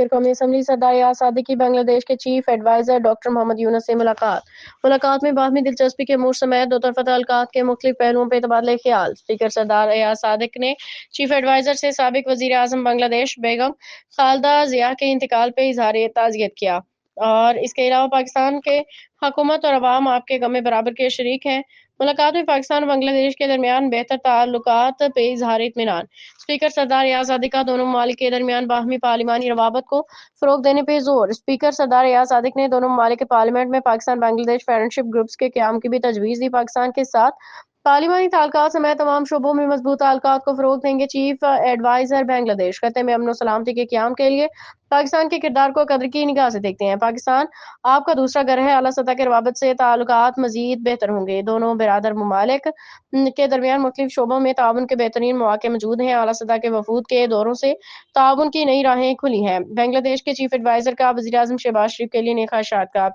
Speaker कौमी assembly सरदार याद सादिक की बांग्लादेश के chief adviser doctor Mohammad Yunus से मुलाकात में बाहमी दिलचस्पी के अमूर समेत दो तरफ़ा ताल्लुकात के मुख्तलिफ पहलुओं पर तबादला ख्याल। स्पीकर सरदार याद सादिक ने चीफ एडवाइजर से साबिक वज़ीर आज़म बांग्लादेश बेगम खालदा जिया के इंतकाल पर इजहार ताज़ियत किया और इसके अलावा पाकिस्तान के हुकूमत और अवाम आपके गम में बराबर के शरीक हैं। मुलाकात में पाकिस्तान और बांग्लादेश के दरमियान बेहतर ताल्लुकात पे इजहार इत्मीनान। स्पीकर सरदार याद सादिक का दोनों ममालिक के दरमियान बाहमी पार्लिमानी रवाबत को फरोग देने पे जोर। स्पीकर सरदार याद सादिक ने दोनों ममालिक के पार्लियामेंट में पाकिस्तान बांग्लादेश फ्रेंडशिप ग्रुप्स के क़याम की भी तजवीज़ दी। पाकिस्तान के साथ पार्लिमानी ताल्लुकात समेत तमाम शोबों में मजबूत ताल्लुकात को फरोग देंगे चीफ एडवाइजर बांग्लादेश। खत्ते में अमन सलामती के क़याम के लिए पाकिस्तान के किरदार को कदर की निगाह से देखते हैं। पाकिस्तान आपका दूसरा घर है। आला सतह के रवाबत से ताल्लुकात मजीद बेहतर होंगे। दोनों बिरादर ममालिक के दरमियान मुख्तलिफ शोबों में ताउन के बेहतरीन मौके मौजूद हैं। आला सतह के वफूद के दौरों से ताउन की नई राहें खुली हैं। बांग्लादेश के चीफ एडवाइजर का वज़ीर आज़म शहबाज शरीफ के लिए नेक ख्वाहिशात का